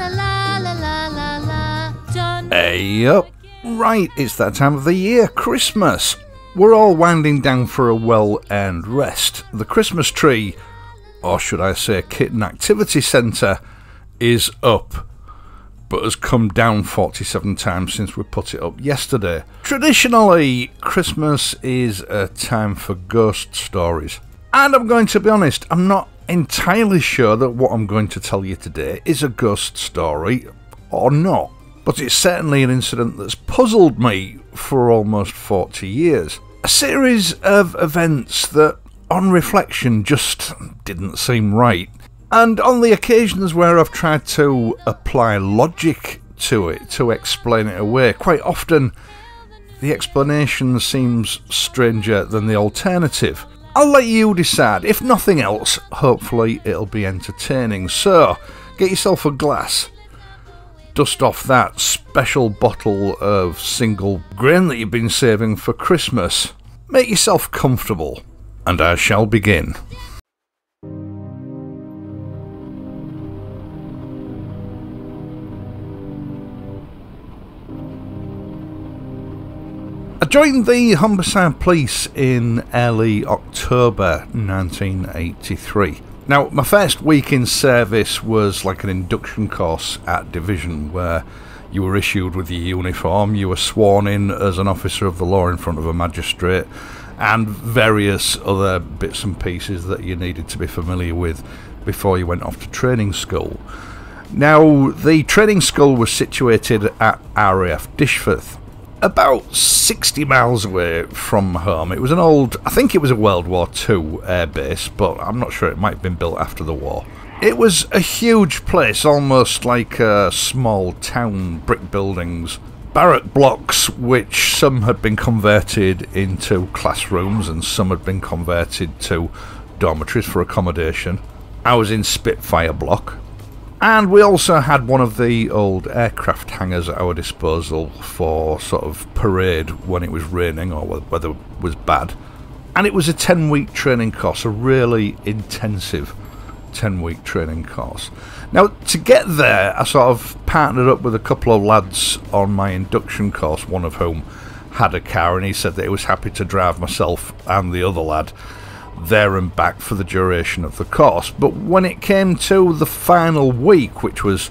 la la la la la la. John. Hey up! Right, it's that time of the year, Christmas. We're all winding down for a well-earned rest. The Christmas tree, or should I say Kitten Activity Centre, is up, but has come down 47 times since we put it up yesterday. Traditionally, Christmas is a time for ghost stories. And I'm going to be honest, I'm not entirely sure that what I'm going to tell you today is a ghost story or not. But it's certainly an incident that's puzzled me for almost 40 years. A series of events that, on reflection, just didn't seem right. And on the occasions where I've tried to apply logic to it, to explain it away, quite often the explanation seems stranger than the alternative. I'll let you decide. If nothing else, hopefully it'll be entertaining. So, get yourself a glass. Dust off that special bottle of single grain that you've been saving for Christmas. Make yourself comfortable, and I shall begin. I joined the Humberside Police in early October 1983. Now, my first week in service was like an induction course at Division, where you were issued with your uniform, you were sworn in as an officer of the law in front of a magistrate, and various other bits and pieces that you needed to be familiar with before you went off to training school. Now, the training school was situated at RAF Dishforth, about 60 miles away from home. It was an old, I think it was a World War II air base, but I'm not sure, it might have been built after the war. It was a huge place, almost like a small town, brick buildings, barrack blocks, which some had been converted into classrooms and some had been converted to dormitories for accommodation. I was in Spitfire block. And we also had one of the old aircraft hangars at our disposal for sort of parade when it was raining or weather was bad. And it was a 10-week training course, a really intensive 10-week training course. Now, to get there, I sort of partnered up with a couple of lads on my induction course, one of whom had a car, and he said that he was happy to drive myself and the other lad there and back for the duration of the course. But when it came to the final week, which was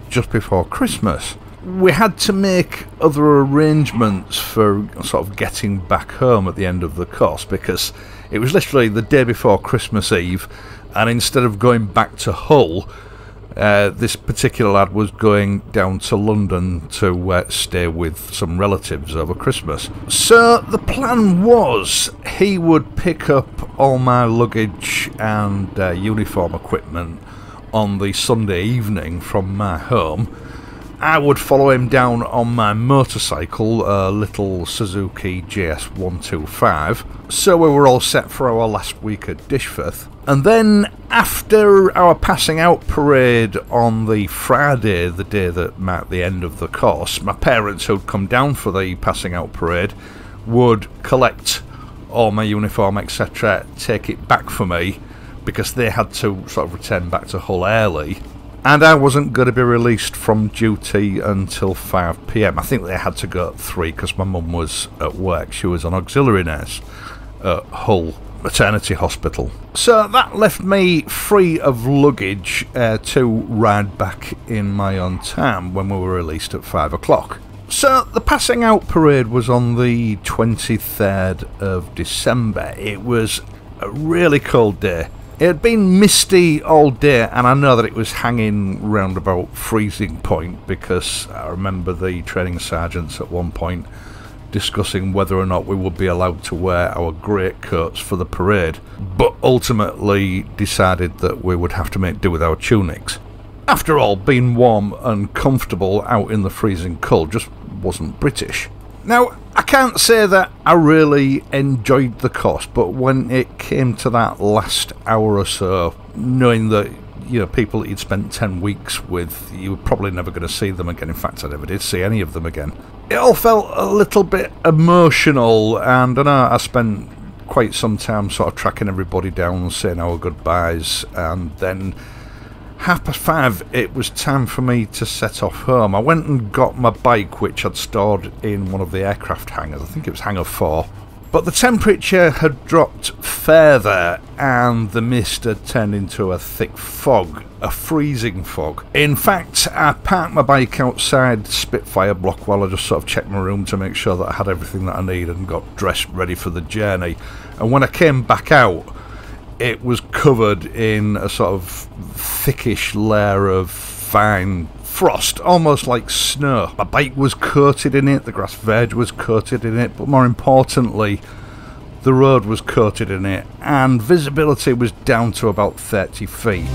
just before Christmas, we had to make other arrangements for sort of getting back home at the end of the course, because it was literally the day before Christmas Eve, and instead of going back to Hull, this particular lad was going down to London to stay with some relatives over Christmas. So the plan was he would pick up all my luggage and uniform equipment on the Sunday evening from my home. I would follow him down on my motorcycle, a little Suzuki JS125. So we were all set for our last week at Dishforth. And then, after our passing out parade on the Friday, the day that marked the end of the course, my parents, who'd come down for the passing out parade, would collect all my uniform, etc., take it back for me, because they had to sort of return back to Hull early. And I wasn't going to be released from duty until 5 PM. I think they had to go at 3 because my mum was at work. She was an auxiliary nurse at Hull Maternity Hospital. So that left me free of luggage to ride back in my own time when we were released at 5 o'clock. So the passing out parade was on the 23rd of December. It was a really cold day. It had been misty all day, and I know that it was hanging round about freezing point, because I remember the training sergeants at one point discussing whether or not we would be allowed to wear our greatcoats for the parade, but ultimately decided that we would have to make do with our tunics. After all, being warm and comfortable out in the freezing cold just wasn't British. Now, I can't say that I really enjoyed the course, but when it came to that last hour or so, knowing that, you know, people that you'd spent 10 weeks with, you were probably never going to see them again. In fact, I never did see any of them again. It all felt a little bit emotional, and I know I spent quite some time sort of tracking everybody down, saying our goodbyes, and then 5:30, it was time for me to set off home. I went and got my bike, which I'd stored in one of the aircraft hangars. I think it was hangar 4. But the temperature had dropped further and the mist had turned into a thick fog, a freezing fog. In fact, I parked my bike outside Spitfire block while I just sort of checked my room to make sure that I had everything that I needed and got dressed ready for the journey. And when I came back out, it was covered in a sort of thickish layer of fine frost, almost like snow. My bike was coated in it, the grass veg was coated in it, but more importantly, the road was coated in it, and visibility was down to about 30 feet.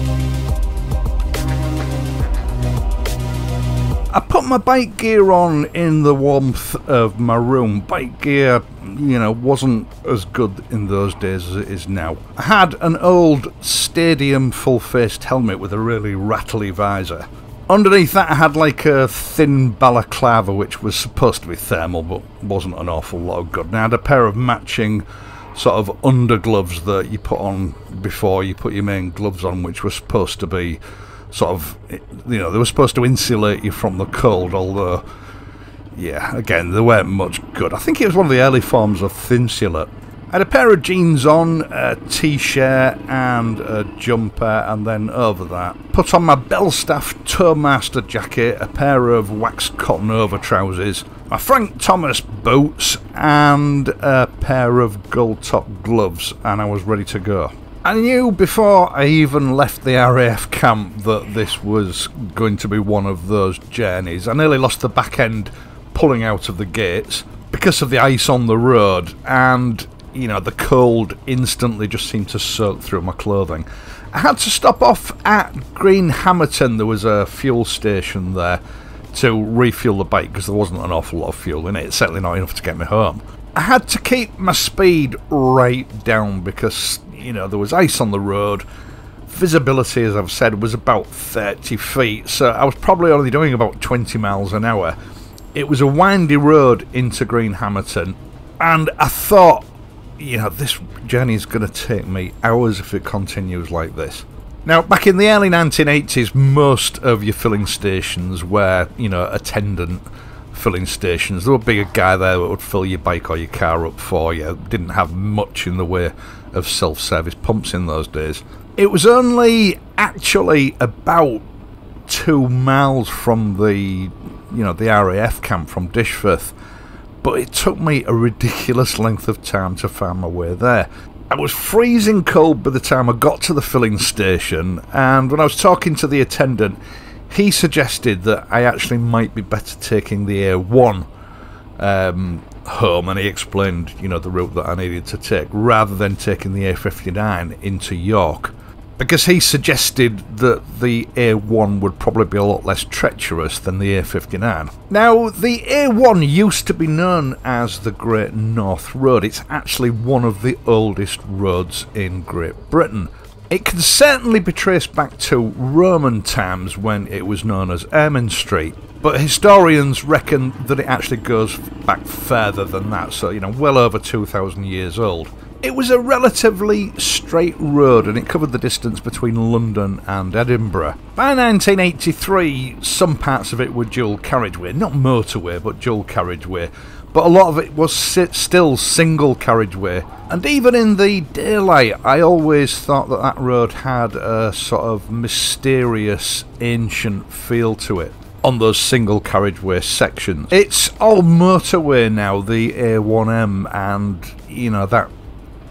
I put my bike gear on in the warmth of my room. Bike gear, you know, wasn't as good in those days as it is now. I had an old Stadium full-faced helmet with a really rattly visor. Underneath that I had like a thin balaclava which was supposed to be thermal but wasn't an awful lot of good. And I had a pair of matching sort of undergloves that you put on before you put your main gloves on, which were supposed to be sort of, you know, they were supposed to insulate you from the cold, although, yeah, again, they weren't much good. I think it was one of the early forms of Thinsulate. I had a pair of jeans on, a t-shirt and a jumper, and then over that put on my Belstaff Tourmaster jacket, a pair of waxed cotton over trousers, my Frank Thomas boots and a pair of gold top gloves, and I was ready to go. I knew before I even left the RAF camp that this was going to be one of those journeys. I nearly lost the back end pulling out of the gates because of the ice on the road, and you know, the cold instantly just seemed to soak through my clothing. I had to stop off at Green Hammerton. There was a fuel station there to refuel the bike because there wasn't an awful lot of fuel in it, certainly not enough to get me home. I had to keep my speed right down because, you know, there was ice on the road. Visibility, as I've said, was about 30 feet, so I was probably only doing about 20 miles an hour. It was a windy road into Green Hammerton, and I thought, you know, this journey is going to take me hours if it continues like this. Now, back in the early 1980s, most of your filling stations were, you know, attendant filling stations. There would be a guy there that would fill your bike or your car up for you. Didn't have much in the way of self-service pumps in those days. It was only actually about 2 miles from the, you know, the RAF camp from Dishforth, but it took me a ridiculous length of time to find my way there. I was freezing cold by the time I got to the filling station, and when I was talking to the attendant, he suggested that I actually might be better taking the A1 home, and he explained, you know, the route that I needed to take, rather than taking the A59 into York, because he suggested that the A1 would probably be a lot less treacherous than the A59. Now, the A1 used to be known as the Great North Road. It's actually one of the oldest roads in Great Britain. It can certainly be traced back to Roman times when it was known as Ermine Street, but historians reckon that it actually goes back further than that, so, you know, well over 2,000 years old. It was a relatively straight road and it covered the distance between London and Edinburgh. By 1983, some parts of it were dual carriageway, not motorway but dual carriageway, but a lot of it was still single carriageway. And even in the daylight, I always thought that that road had a sort of mysterious, ancient feel to it on those single carriageway sections. It's all motorway now, the A1M, and, you know, that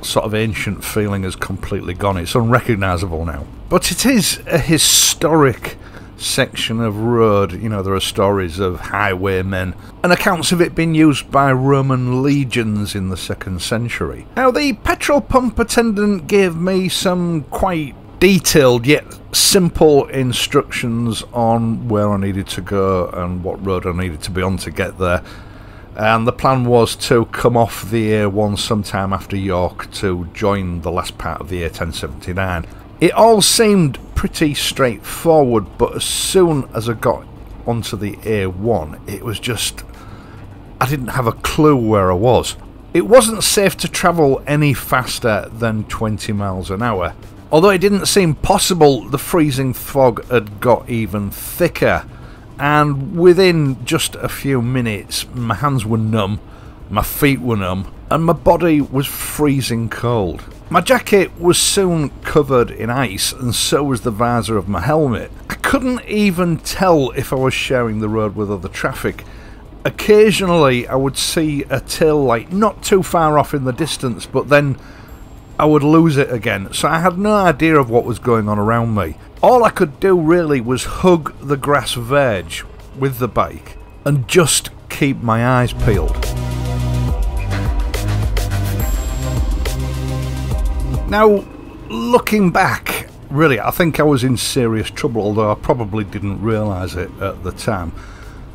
sort of ancient feeling has completely gone. It's unrecognisable now. But it is a historic section of road. You know, there are stories of highwaymen and accounts of it being used by Roman legions in the 2nd century. Now, the petrol pump attendant gave me some quite detailed yet simple instructions on where I needed to go and what road I needed to be on to get there. And the plan was to come off the A1 sometime after York to join the last part of the A1079. It all seemed pretty straightforward, but as soon as I got onto the A1, it was just, I didn't have a clue where I was. It wasn't safe to travel any faster than 20 miles an hour. Although it didn't seem possible, the freezing fog had got even thicker, and within just a few minutes my hands were numb, my feet were numb, and my body was freezing cold. My jacket was soon covered in ice, and so was the visor of my helmet. I couldn't even tell if I was sharing the road with other traffic. Occasionally I would see a tail light not too far off in the distance, but then I would lose it again, so I had no idea of what was going on around me. All I could do really was hug the grass verge with the bike and just keep my eyes peeled. Now, looking back, really, I think I was in serious trouble, although I probably didn't realise it at the time.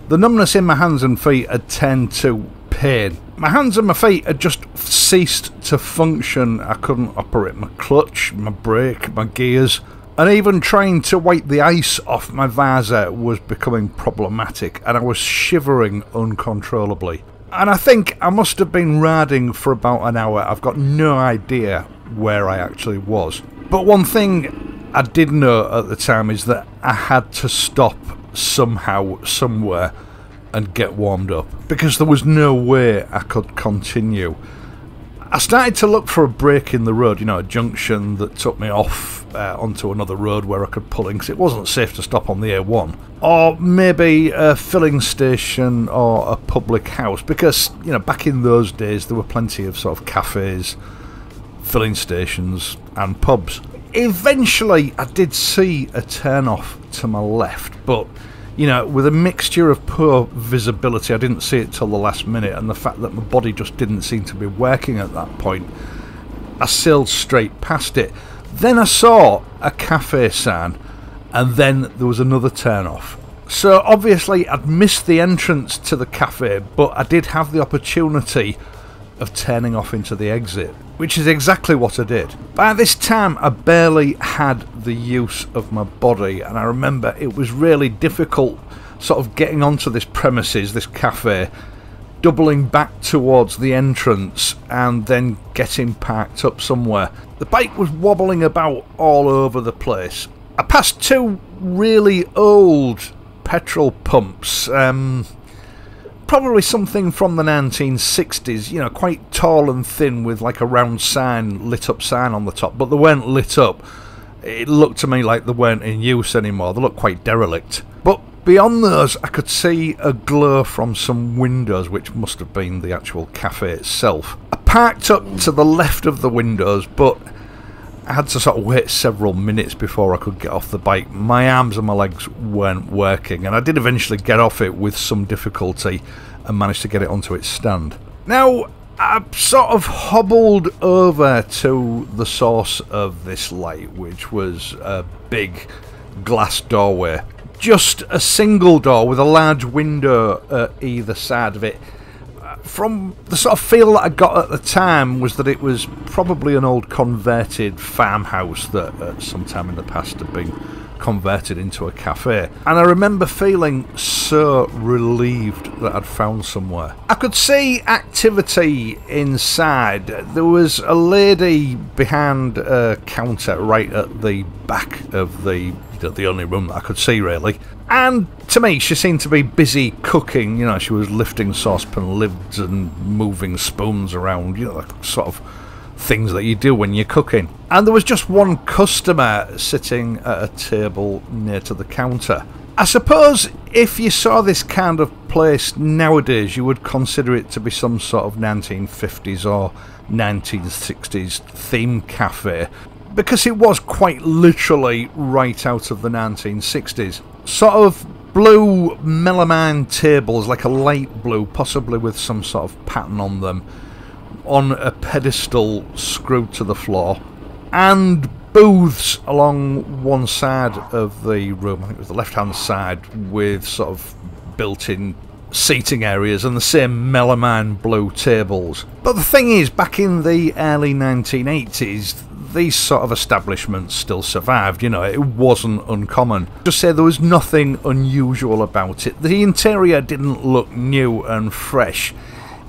The numbness in my hands and feet had turned to pain. My hands and my feet had just ceased to function. I couldn't operate my clutch, my brake, my gears, and even trying to wipe the ice off my visor was becoming problematic, and I was shivering uncontrollably. And I think I must have been riding for about an hour. I've got no idea where I actually was. But one thing I did know at the time is that I had to stop somehow, somewhere, and get warmed up, because there was no way I could continue. I started to look for a break in the road, you know, a junction that took me off onto another road where I could pull in, because it wasn't safe to stop on the A1. Or maybe a filling station or a public house, because, you know, back in those days there were plenty of sort of cafes, filling stations and pubs. Eventually I did see a turn off to my left, but you know, with a mixture of poor visibility, I didn't see it till the last minute, and the fact that my body just didn't seem to be working at that point, I sailed straight past it. Then I saw a cafe sign, and then there was another turn off. So obviously I'd missed the entrance to the cafe, but I did have the opportunity of turning off into the exit, which is exactly what I did. By this time I barely had the use of my body, and I remember it was really difficult sort of getting onto this premises, this cafe, doubling back towards the entrance and then getting parked up somewhere. The bike was wobbling about all over the place. I passed two really old petrol pumps, probably something from the 1960s, you know, quite tall and thin with like a round sign, lit up sign on the top, but they weren't lit up. It looked to me like they weren't in use anymore. They looked quite derelict. But beyond those, I could see a glow from some windows, which must have been the actual cafe itself. I parked up to the left of the windows, but I had to sort of wait several minutes before I could get off the bike. My arms and my legs weren't working, and I did eventually get off it with some difficulty and managed to get it onto its stand. Now, I sort of hobbled over to the source of this light, which was a big glass doorway. Just a single door with a large window at either side of it. From the sort of feel that I got at the time was that it was probably an old converted farmhouse that at some time in the past had been converted into a cafe. And I remember feeling so relieved that I'd found somewhere. I could see activity inside. There was a lady behind a counter right at the back of the only room that I could see, really. And to me, she seemed to be busy cooking. You know, she was lifting saucepan lids and moving spoons around, you know, the sort of things that you do when you're cooking. And there was just one customer sitting at a table near to the counter. I suppose if you saw this kind of place nowadays, you would consider it to be some sort of 1950s or 1960s theme cafe, because it was quite literally right out of the 1960s. Sort of blue melamine tables, like a light blue, possibly with some sort of pattern on them, on a pedestal screwed to the floor, and booths along one side of the room. I think it was the left hand side, with sort of built-in seating areas and the same melamine blue tables. But the thing is, back in the early 1980s, these sort of establishments still survived, you know, it wasn't uncommon. Just say there was nothing unusual about it. The interior didn't look new and fresh.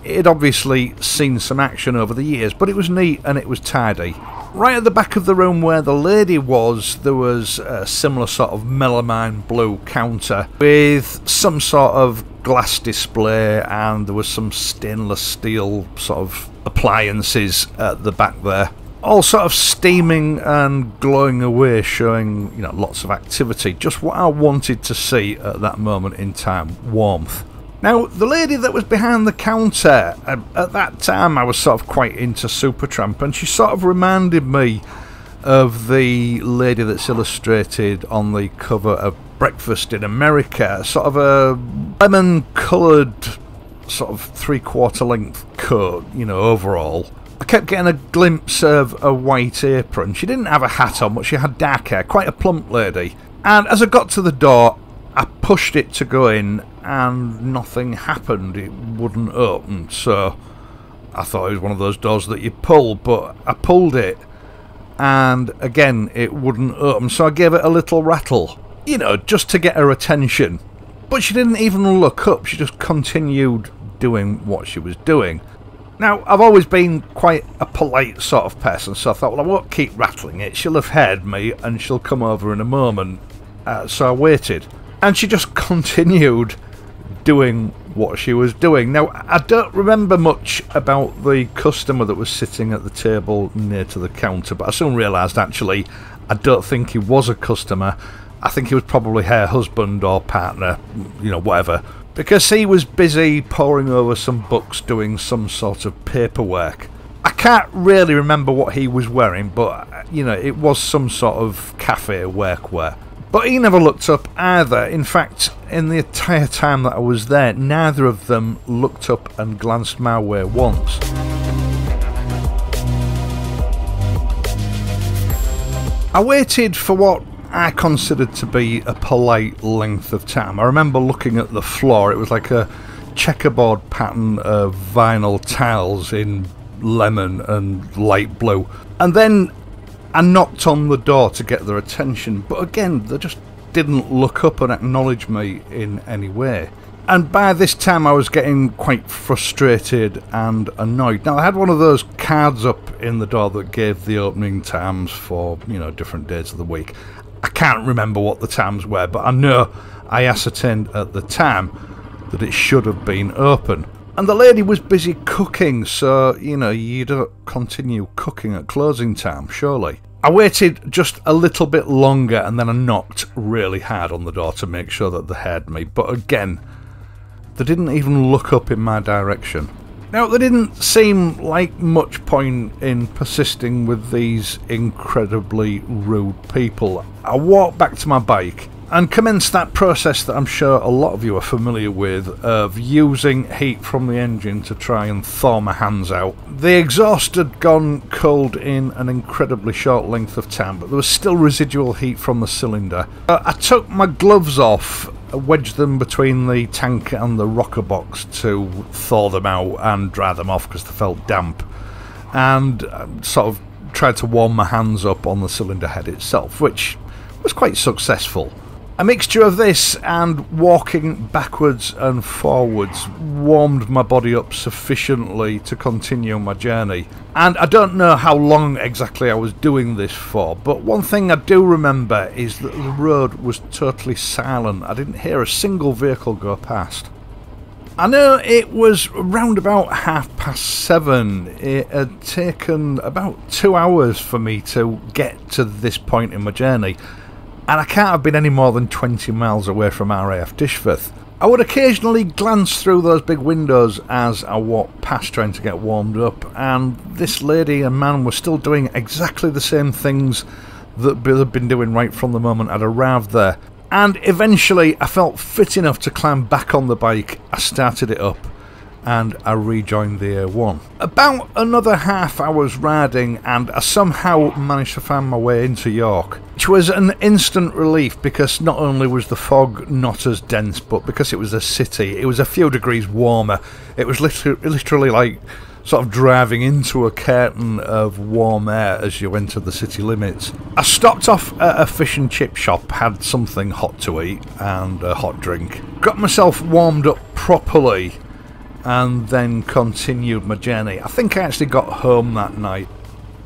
It had obviously seen some action over the years, but it was neat and it was tidy. Right at the back of the room where the lady was, there was a similar sort of melamine blue counter with some sort of glass display, and there was some stainless steel sort of appliances at the back there. All sort of steaming and glowing away, showing, you know, lots of activity. Just what I wanted to see at that moment in time, warmth. Now, the lady that was behind the counter, at that time I was sort of quite into Supertramp, and she sort of reminded me of the lady that's illustrated on the cover of Breakfast in America. Sort of a lemon-coloured, sort of three-quarter length coat, you know, overall. I kept getting a glimpse of a white apron. She didn't have a hat on, but she had dark hair, quite a plump lady. And as I got to the door, I pushed it to go in, and nothing happened. It wouldn't open, so I thought it was one of those doors that you pull, but I pulled it, and again it wouldn't open, so I gave it a little rattle, you know, just to get her attention. But she didn't even look up, she just continued doing what she was doing. Now, I've always been quite a polite sort of person, so I thought, well, I won't keep rattling it, she'll have heard me and she'll come over in a moment. So I waited, and she just continued doing what she was doing. Now, I don't remember much about the customer that was sitting at the table near to the counter, but I soon realised, actually, I don't think he was a customer. I think he was probably her husband or partner, you know, whatever, because he was busy poring over some books, doing some sort of paperwork. I can't really remember what he was wearing, but, you know, it was some sort of cafe workwear. But he never looked up either. In fact, in the entire time that I was there, neither of them looked up and glanced my way once. I waited for what I considered to be a polite length of time. I remember looking at the floor. It was like a checkerboard pattern of vinyl tiles in lemon and light blue. And then I knocked on the door to get their attention, but again, they just didn't look up and acknowledge me in any way. And by this time I was getting quite frustrated and annoyed. Now, I had one of those cards up in the door that gave the opening times for, you know, different days of the week. I can't remember what the times were, but I know I ascertained at the time that it should have been open. And the lady was busy cooking, so, you know, you don't continue cooking at closing time, surely. I waited just a little bit longer, and then I knocked really hard on the door to make sure that they heard me. But again, they didn't even look up in my direction. Now, there didn't seem like much point in persisting with these incredibly rude people. I walked back to my bike and commenced that process that I'm sure a lot of you are familiar with, of using heat from the engine to try and thaw my hands out. The exhaust had gone cold in an incredibly short length of time, but there was still residual heat from the cylinder. I took my gloves off, wedged them between the tank and the rocker box to thaw them out and dry them off because they felt damp, and sort of tried to warm my hands up on the cylinder head itself, which was quite successful. A mixture of this and walking backwards and forwards warmed my body up sufficiently to continue my journey. And I don't know how long exactly I was doing this for, but one thing I do remember is that the road was totally silent. I didn't hear a single vehicle go past. I know it was round about 7:30. It had taken about 2 hours for me to get to this point in my journey, and I can't have been any more than 20 miles away from RAF Dishforth. I would occasionally glance through those big windows as I walked past trying to get warmed up, and this lady and man were still doing exactly the same things that they'd been doing right from the moment I'd arrived there. And eventually I felt fit enough to climb back on the bike. I started it up and I rejoined the A1. About another half hour's riding and I somehow managed to find my way into York, which was an instant relief because not only was the fog not as dense, but because it was a city, it was a few degrees warmer. It was literally like sort of driving into a curtain of warm air as you entered the city limits. I stopped off at a fish and chip shop, had something hot to eat and a hot drink, got myself warmed up properly, and then continued my journey. I think I actually got home that night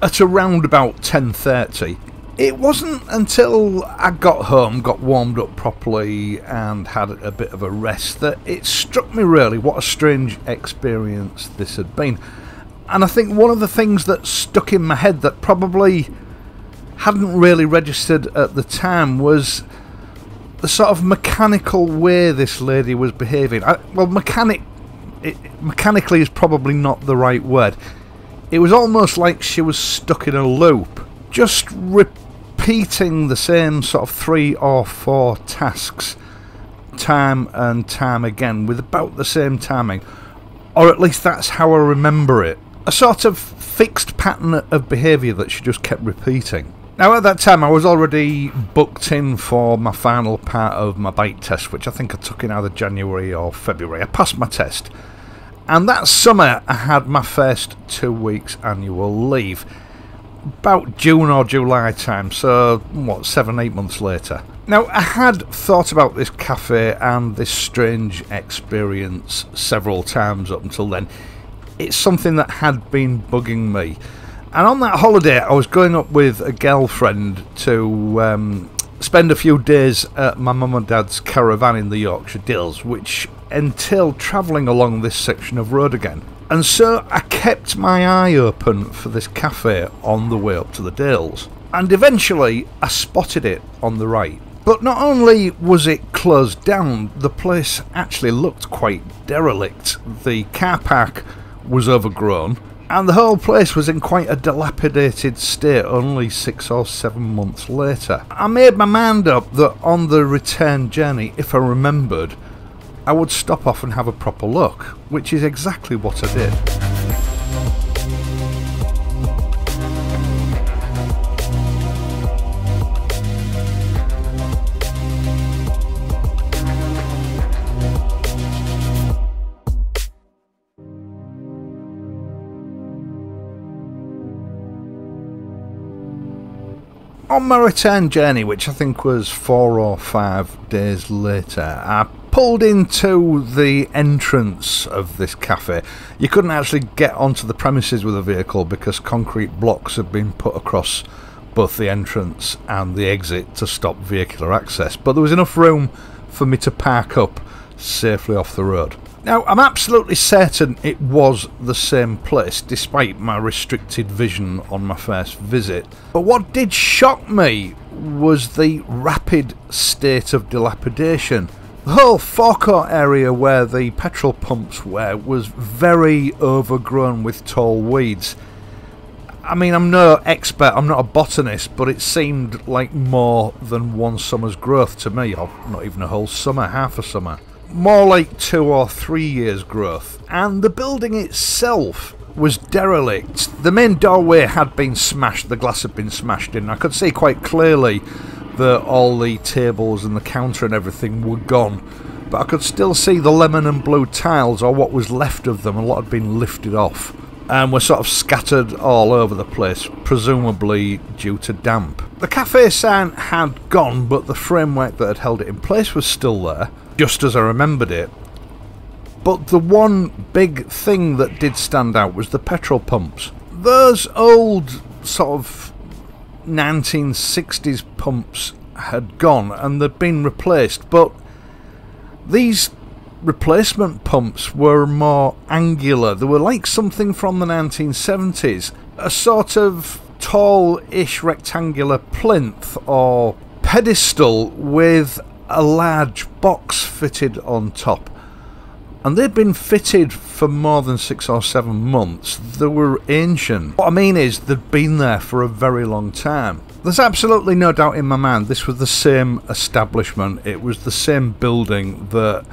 at around about 10:30. It wasn't until I got home, got warmed up properly and had a bit of a rest that it struck me really what a strange experience this had been. And I think one of the things that stuck in my head that probably hadn't really registered at the time was the sort of mechanical way this lady was behaving. Mechanically is probably not the right word. It was almost like she was stuck in a loop, just repeating the same sort of 3 or 4 tasks time and time again with about the same timing, or at least that's how I remember it. A sort of fixed pattern of behaviour that she just kept repeating. Now at that time I was already booked in for my final part of my bike test, which I think I took in either January or February. I passed my test, and that summer I had my first 2 weeks annual leave, about June or July time, so what, 7-8 months later. Now I had thought about this cafe and this strange experience several times up until then. It's something that had been bugging me. And on that holiday I was going up with a girlfriend to spend a few days at my mum and dad's caravan in the Yorkshire Dales, which entailed travelling along this section of road again. And so I kept my eye open for this cafe on the way up to the Dales. And eventually I spotted it on the right. But not only was it closed down, the place actually looked quite derelict. The car park was overgrown, and the whole place was in quite a dilapidated state only 6 or 7 months later. I made my mind up that on the return journey, if I remembered, I would stop off and have a proper look, which is exactly what I did. On my return journey, which I think was 4 or 5 days later, I pulled into the entrance of this cafe. You couldn't actually get onto the premises with a vehicle because concrete blocks had been put across both the entrance and the exit to stop vehicular access, but there was enough room for me to park up safely off the road. Now, I'm absolutely certain it was the same place, despite my restricted vision on my first visit. But what did shock me was the rapid state of dilapidation. The whole forecourt area where the petrol pumps were was very overgrown with tall weeds. I mean, I'm no expert, I'm not a botanist, but it seemed like more than one summer's growth to me, or not even a whole summer, half a summer. More like 2 or 3 years growth. And the building itself was derelict. The main doorway had been smashed, the glass had been smashed in. I could see quite clearly that all the tables and the counter and everything were gone, but I could still see the lemon and blue tiles, or what was left of them. A lot had been lifted off and were sort of scattered all over the place, presumably due to damp. The cafe sign had gone, but the framework that had held it in place was still there, just as I remembered it. But the one big thing that did stand out was the petrol pumps. Those old sort of 1960s pumps had gone and they'd been replaced, but these replacement pumps were more angular. They were like something from the 1970s, a sort of tall-ish rectangular plinth or pedestal with a large box fitted on top. And they'd been fitted for more than 6 or 7 months. They were ancient. What I mean is they'd been there for a very long time. There's absolutely no doubt in my mind this was the same establishment. It was the same building that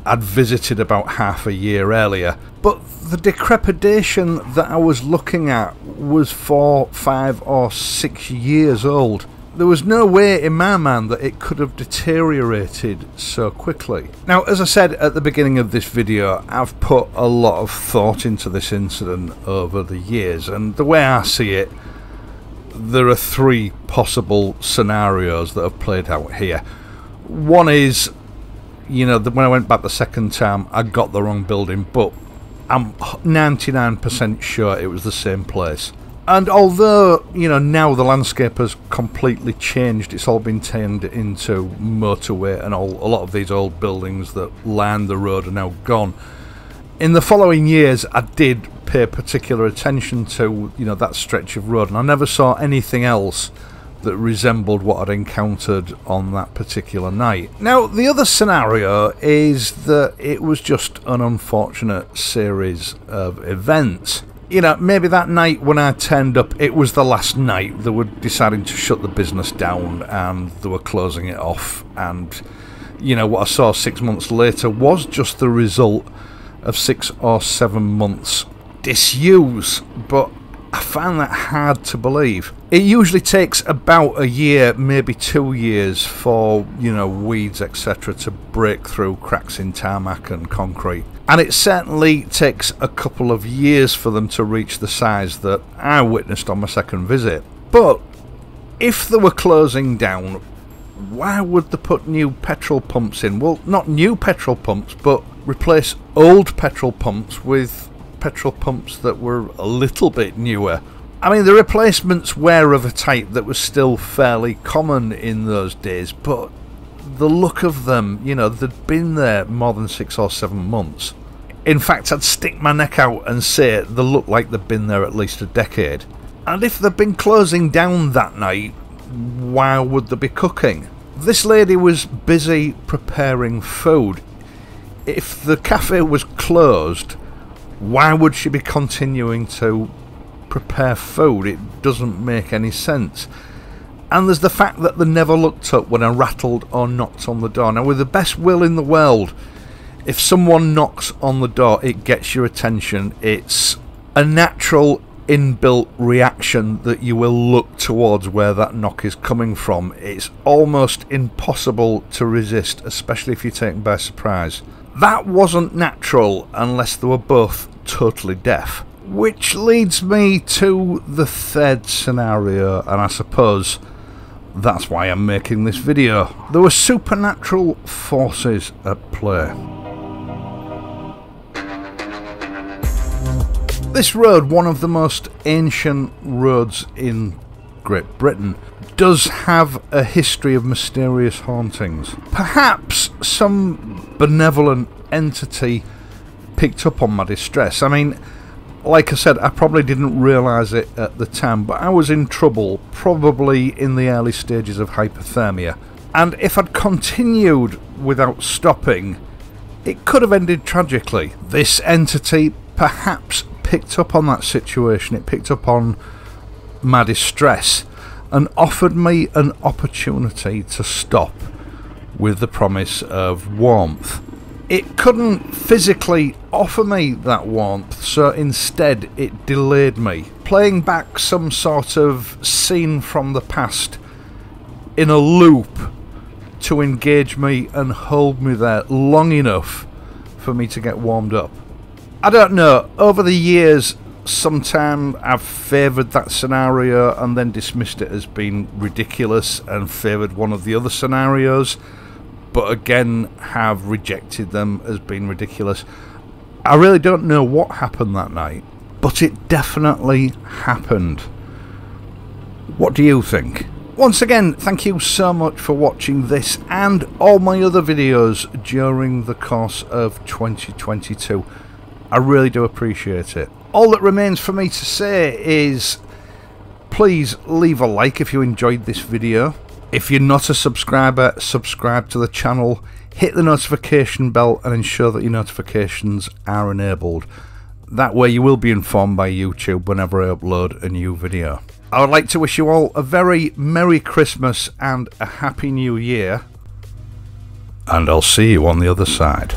I'd visited about half a year earlier. But the decrepidation that I was looking at was 4, 5 or 6 years old. There was no way in my mind that it could have deteriorated so quickly. Now, as I said at the beginning of this video, I've put a lot of thought into this incident over the years, and the way I see it, there are 3 possible scenarios that have played out here. One is, you know, when I went back the second time, I got the wrong building, but I'm 99% sure it was the same place. And although, you know, now the landscape has completely changed, it's all been turned into motorway, and a lot of these old buildings that line the road are now gone. In the following years, I did pay particular attention to, you know, that stretch of road, and I never saw anything else that resembled what I'd encountered on that particular night. Now, the other scenario is that it was just an unfortunate series of events. You know, maybe that night when I turned up, it was the last night. They were deciding to shut the business down and they were closing it off. And, you know, what I saw 6 months later was just the result of 6 or 7 months disuse. But I found that hard to believe. It usually takes about a year, maybe 2 years for, you know, weeds, etc. to break through cracks in tarmac and concrete. And it certainly takes a couple of years for them to reach the size that I witnessed on my second visit. But if they were closing down, why would they put new petrol pumps in? Well, not new petrol pumps, but replace old petrol pumps with petrol pumps that were a little bit newer. I mean, the replacements were of a type that was still fairly common in those days, but the look of them, you know, they'd been there more than 6 or 7 months. In fact, I'd stick my neck out and say they look like they've been there at least a decade. And if they'd been closing down that night, why would they be cooking? This lady was busy preparing food. If the cafe was closed, why would she be continuing to prepare food? It doesn't make any sense. And there's the fact that they never looked up when I rattled or knocked on the door. Now, with the best will in the world, if someone knocks on the door, it gets your attention. It's a natural inbuilt reaction that you will look towards where that knock is coming from. It's almost impossible to resist, especially if you're taken by surprise. That wasn't natural unless they were both totally deaf. Which leads me to the third scenario, and I suppose that's why I'm making this video. There were supernatural forces at play. This road, one of the most ancient roads in Great Britain, does have a history of mysterious hauntings. Perhaps some benevolent entity picked up on my distress. I mean, like I said, I probably didn't realise it at the time, but I was in trouble, probably in the early stages of hypothermia. And if I'd continued without stopping, it could have ended tragically. This entity perhaps picked up on that situation. It picked up on my distress and offered me an opportunity to stop with the promise of warmth. It couldn't physically offer me that warmth, so instead it delayed me, playing back some sort of scene from the past in a loop to engage me and hold me there long enough for me to get warmed up. I don't know, over the years sometime I've favoured that scenario and then dismissed it as being ridiculous and favoured one of the other scenarios, but again have rejected them as being ridiculous. I really don't know what happened that night, but it definitely happened. What do you think? Once again, thank you so much for watching this and all my other videos during the course of 2022. I really do appreciate it. All that remains for me to say is please leave a like if you enjoyed this video. If you're not a subscriber, subscribe to the channel, hit the notification bell and ensure that your notifications are enabled. That way you will be informed by YouTube whenever I upload a new video. I would like to wish you all a very Merry Christmas and a Happy New Year, and I'll see you on the other side.